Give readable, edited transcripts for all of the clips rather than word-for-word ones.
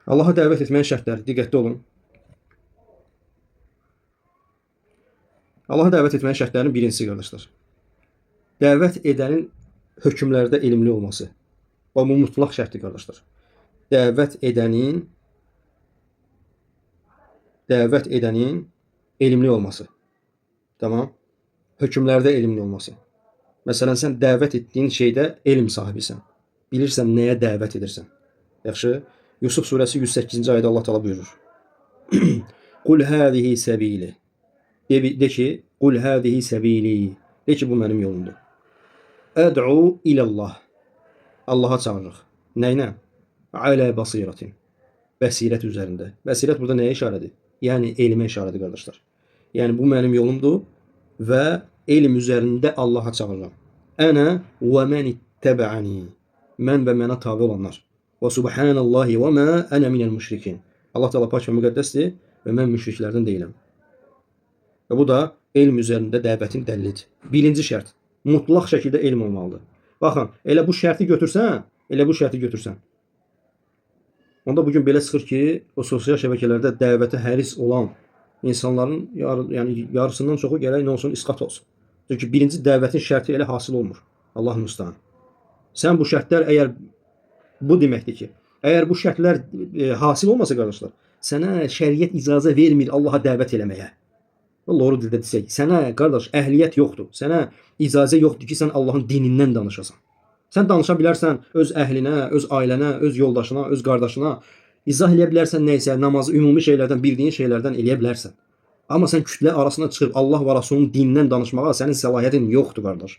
Allaha dəvət etməyin şərtləri, diqqətli olun. Allaha dəvət etməyin şərtlərinin birincisi qardaşlar. Dəvət edənin hökmlərdə elmli olması. Bu mutlaq şərtdir qardaşlar. Dəvət edənin elmli olması. Tamam? Hökmlərdə elmli olması. Məsələn, sən dəvət etdiyin şeydə elm sahibisən. Bilirsən nəyə dəvət edirsən. Yaxşı? Yusuf surəsi 108-ci ayədə Allah Teala buyurur. Qul hadihi səbili. De ki, qul hadihi səbili. De ki, bu mənim yolumdur. Əd'u ilallah. Allaha çağırırıq. Nəyinə? Alə basiratin. Bəsirət üzərində. Bəsirət burada nəyə işarədir? Yəni elmə işarədir qardaşlar. Yəni bu mənim yolumdur və elm üzərində Allaha çağırıram. Ənə və mən ittəbə'ani. Mən və mənə tabi olanlar. Və subhanallahi və mə ənə minəl müşrikin. Allah Teala pak və müqəddəsdir və mən müşriklərdən deyiləm. Və bu da elm üzərində dəvətin dəlilidir. Birinci şərt. Mutlaq şəkildə elm olmalıdır. Baxın, elə bu şərti götürsən. Onda bugün belə çıxır ki, o sosial şəbəkələrdə dəvətə həris olan insanların yarısından çoxu gərək nə olsun, isqat olsun. Çünki birinci dəvətin şərti elə hasil olmur. Allah müstəhan. Sən bu şərtlər əgər bu deməkdir ki, əgər bu şərtlər hasil olmasa qardaşlar, sənə şəriət icazə vermir Allaha dəvət eləməyə. Doğru dildə desək, sənə qardaş əhliyyət yoxdur. Sənə icazə yoxdur ki, sən Allahın dinindən danışasan. Sən danışa bilərsən öz əhlinə, öz ailənə, öz yoldaşına, öz qardaşına, izah eləyə bilərsən nəysə, namazı ümumi şeylərdən, bildiyin şeylərdən eləyə bilərsən. Amma sən kütlə arasına çıxıb Allah və Rasulunun dinindən danışmağa sənin səlahiyyətin yoxdur qardaş.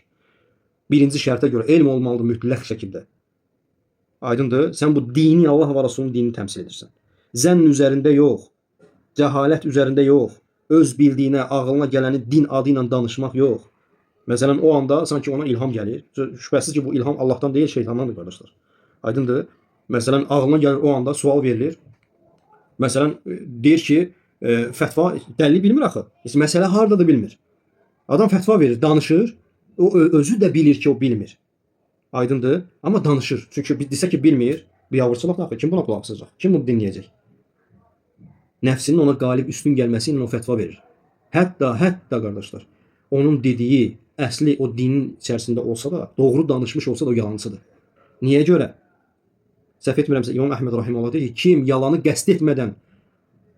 Birinci şərtə görə elm olmalıdır mütləq şəkildə. Aydındır? Sən bu dini, Allah və Rasulunun dinini təmsil edirsən. Zənn üzərində yox, cəhalət üzərində yox, öz bildiyinə, ağılına gələni din adı ilə danışmaq yox. Məsələn, o anda sanki ona ilham gəlir. Şübhəsiz ki, bu ilham Allahdan deyil, şeytandandır qardaşlar. Aydındır? Məsələn, ağılına gəlir o anda, sual verilir. Məsələn, deyir ki, fətva dəlili bilmir axı. Məsələ hardadır bilmir. Adam fətva verir, danışır. O özü də bilir ki, o bilmir. Aydındır? Amma danışır. Çünki desə ki, bilmir, biabırçılıq axı. Kim buna qulaq asacaq? Kim bunu dinləyəcək? Nəfsinin ona qalib üstün gəlməsi ilə o fətva verir. Hətta qardaşlar, onun dediyi əsli o dinin içərisində olsa da, doğru danışmış olsa da o yalancıdır. Niyə görə? Səhv etmirəmsə, İmam Əhməd Rahiməhullah deyir ki, kim yalanı qəsd etmədən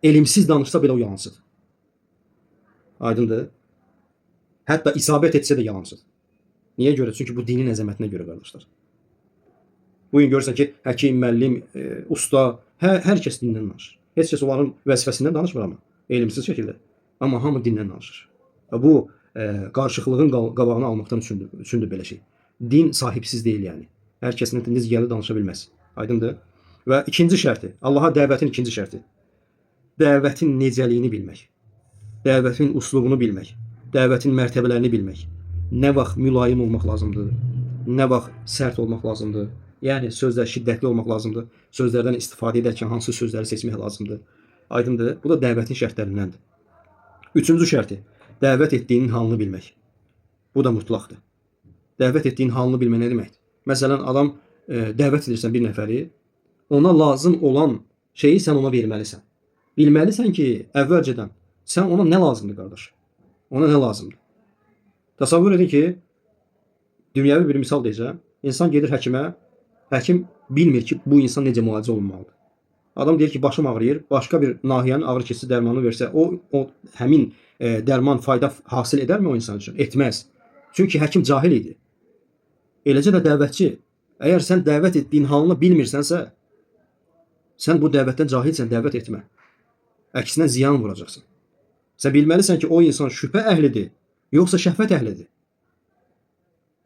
elmsiz danışsa belə o yalancıdır. Aydındır? Hətta isabət etsə də yalancıdır. Niyə görə? Çünki bu dinin əzəmətinə görə qardaşlar. Bugün görürsən ki, həkim, müəllim, usta, hər kəs dindən danışır. Heç kəs onların vəzifəsindən danışmır amma, elmsiz şəkildə. Amma hamı dindən danışır. Bu, qarşılıqlığın qabağını almaqdan üçündür belə şey. Din sahibsiz deyil yəni. Hər kəsin necə gəlir danışa bilməz. Aydındır? Və ikinci şərti, Allaha dəvətin ikinci şərti. Dəvətin necəliyini bilmək. Dəvətin uslubunu bilmək. Dəvətin mərtəbələrini bilmək. Nə vaxt mülayim olmaq lazımdır, nə vaxt sərt olmaq lazımdır. Yəni sözlər şiddətli olmaq lazımdır. Sözlərdən istifadə edərkən hansı sözləri seçmək lazımdır. Aydındır? Bu da dəvətin şərtlərindəndir. Üçüncü şərti, dəvət etdiyinin halını bilmək. Bu da mutlaqdır. Dəvət etdiyin halını bilmək nə deməkdir? Məsələn, adam dəvət edirsən bir nəfəri, ona lazım olan şeyi sən ona verməlisən. Bilməlisən ki, əvvəlcədən sən ona nə lazımdır qardaş? Ona nə lazımdır? Təsəvvür edin ki, dünyəvi bir misal deyəcəm. İnsan gedir həkimə, həkim bilmir ki, bu insan necə müalicə olunmalıdır. Adam deyir ki, başım ağrıyır, başqa bir nahiyənin ağrı kesici dərmanı versə, o həmin dərman fayda hasil edərmi o insan üçün? Etməz. Çünki həkim cahil idi. Eləcə də dəvətçi, əgər sən dəvət etdiyin halını bilmirsənsə, sən bu dəvətdən cahilsən, dəvət etmə. Əksinə ziyan vuracaqsan. Sən bilməlisən ki, o insan şübhə əhlidir, yoxsa şəhvət əhlidir.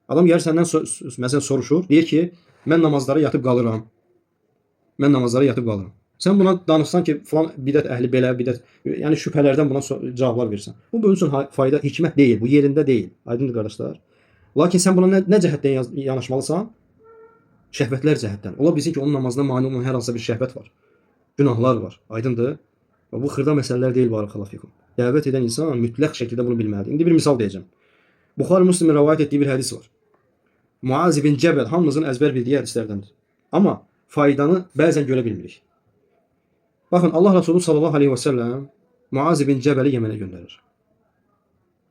Adam gəlir səndən məsələn soruşur, deyir ki, mən namazlara yatıb qalıram. Sən buna danışsan ki, falan bidət əhli belə, yəni şübhələrdən buna cavablar versən. Bu bunun üçün fayda, hikmət deyil, bu yerində deyil. Aydındır qardaşlar? Lakin sən buna nə cəhətdən yanaşmalısan? Şəhvətlər cəhətdən. Ola bilsin ki, onun namazına mane olan hər hansısa bir şəhvət var. Günahlar var. Aydındır? Bu xırda məsələlər deyil, barakallahu fikum. Dəvət edən insan mütləq şəkildə bunu bilməlidir. İndi bir misal deyəcəm. Buxari Müslimin rivayet etdiyi bir hədis var. Muaz ibn Cəbəl hamımızın əzbər bildiyi hədislərdəndir. Amma faydanı bəzən görə bilmirik. Baxın, Allah Resulü sallallahu aleyhi və səlləm Muaz ibn Cəbəli Yəmənə göndərir.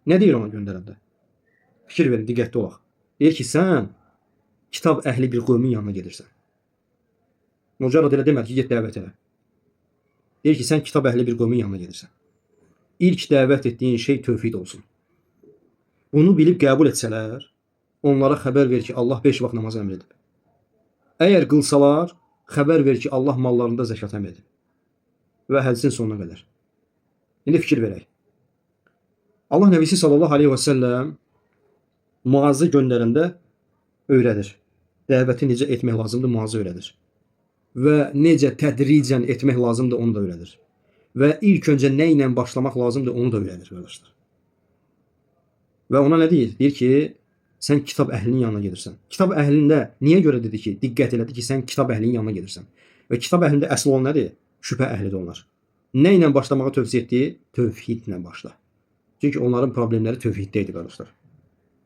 Nə deyir ona göndərəndə? Fikir verin, diqqətli olaq. Deyir ki, sən kitab əhli bir qövmin yanına gedirsən. Mücərrəd elə demədi ki, get dəvət elə. Deyir ki, sən kitab əhli bir qövmin yanına gedirsən. İlk dəvət etdiyin şey tövhid olsun. Bunu bilib qəbul etsələr, onlara xəbər ver ki, Allah 5 vaxt namaz əmr edib. Əgər qılsalar, xəbər ver ki, Allah mallarında zəkat əmr edib. Və hədisin sonuna qədər. İndi fikir verək. Allah Nəbisi sallallahu aleyhi və səlləm Muazı göndərəndə öyrədir. Dəvəti necə etmək lazımdır, Muazı öyrədir. Və necə tədricən etmək lazımdır, onu da öyrədir. Və ilk öncə nə ilə başlamaq lazımdır, onu da öyrədir, qardaşlar. Və ona nə deyir? Deyir ki, sən kitab əhlinin yanına gedirsən. Kitab əhlində niyə görə dedi ki, diqqət elədi ki, sən kitab əhlinin yanına gedirsən. Və kitab əhlində əsl olan nədir? Şübhə əhlidir onlar. Nə ilə başlamağı tövsiyə etdiyi? Tövhidlə başla. Çünki onların problemləri tövhiddə idi, qardaşlar.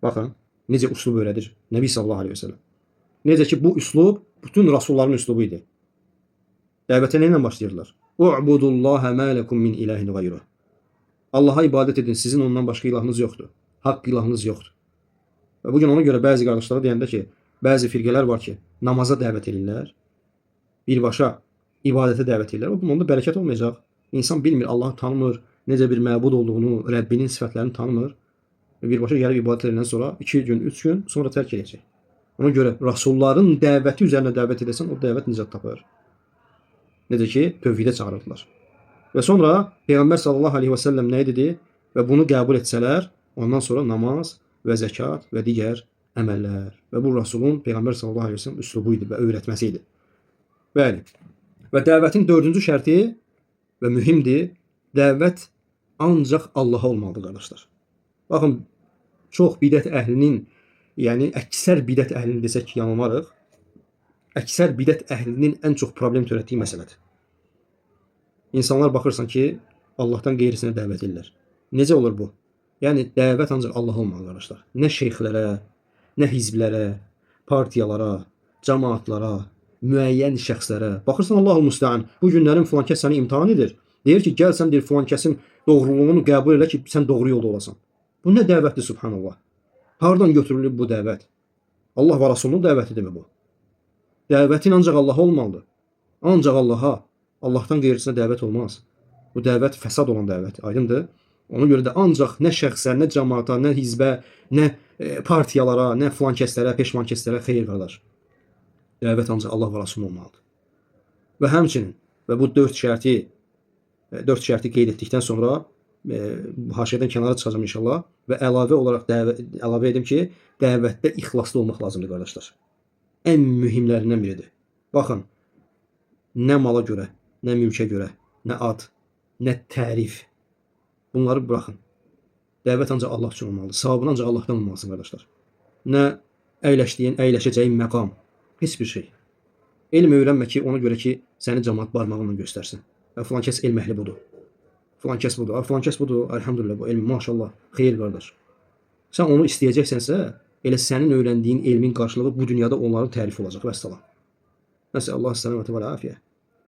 Baxın, necə üslub öyrədir Nəbi sallallahu aleyhi və səlləm. Necə ki, bu üslub bütün rasulların üslubu idi. Dəvətə nə ilə başlayırlar? U'budullaha ma lakum min ilahin gayruh. Allaha ibadət edin, sizin ondan başqa ilahınız yoxdur. Haqq ilahınız yoxdur. Və bugün ona görə bəzi qardaşlara deyəndə ki, bəzi firqələr var ki, namaza dəvət edirlər, birbaşa ibadətə dəvət edirlər. Onda bərəkət olmayacaq. İnsan bilmir, Allahı tanımır, necə bir məbud olduğunu, Rəbbinin sifətlərini tanımır. Və birbaşa gəlib ibadət edəndən sonra 2 gün, 3 gün sonra tərk edəcək. Ona görə rasulların dəvəti üzərinə dəvət edəsən, o dəvət nicat tapar. Necə ki, tövhidə çağırırdılar. Və sonra Peyğəmbər sallallahu aleyhi və səlləm nə dedi? Və bunu qəbul etsələr, ondan sonra namaz və zəkat və digər əməllər. Və bu Rasulun Peyğəmbər sallallahu aleyhi və səlləm üslubu idi və öyrətməsi idi. Bəli. Və dəvətin 4-cü şərti və mühimdir, dəvət ancaq Allaha olmalıdır, qardaşlar. Baxın, çox bidət əhlinin, yəni əksər bidət əhlini desək ki, yanılmarıq. Əksər bidət əhlinin ən çox problem törətdiyi məsələdir. İnsanlar baxırsan ki, Allahdan qeyrisinə dəvət edirlər. Necə olur bu? Yəni, dəvət ancaq Allah olmalı, qardaşlar. Nə şeyxlərə, nə hizblərə, partiyalara, cəmaatlara, müəyyən şəxslərə. Baxırsan, Allahul müstəan, bu günlərin filan kəs səni imtahan edir. Deyir ki, gəl sən deyir, filan kəsin doğruluğunu qəbul elə ki, sən doğru yolda olasan. Bu nə dəvətdir, subhanallah? Hardan götürülüb bu dəvət? Allah və Rasulunun dəvətidirmi bu? Dəvətin ancaq Allaha olmalıdır. Ancaq Allaha, Allahdan qeyrisinə dəvət olmaz. Bu dəvət fəsad olan dəvət, aydındır. Ona görə də ancaq nə şəxsə, nə cəmaata, nə hizbə, nə partiyalara, nə filan kəslərə, peşman kəslərə xeyir qardaş. Dəvət ancaq Allah və Rasulun olmalıdır. Və həmçinin və bu 4 şərti qeyd etdikdən sonra haşiyədən kənara çıxacağım inşallah və əlavə olaraq əlavə edim ki, dəvətdə ixlaslı olmaq lazımdır, qardaşlar. Ən mühimlərindən biridir. Baxın, nə mala görə, nə mülkə görə, nə ad, nə tərif. Bunları buraxın. Dəvət ancaq Allah üçün olmalıdır. Savabını ancaq Allahdan olmalısın, qardaşlar. Nə əyləşəcəyin məqam, heç bir şey. Elm öyrənmə ki, ona görə ki, səni cəmaat barmağınla göstərsin. Filan kəs elm əhli budur. Filan kəs budur. Filan kəs budur. Elhamdülillah, bu elm, maşallah. Xeyir, qardaş. Sən onu istəyəcəksənsə, elə sənin öyrəndiyin elmin qarşılığı bu dünyada onların tərifi olacaq. Vəssalam. Nəsə Allah səlamətə və afiyə.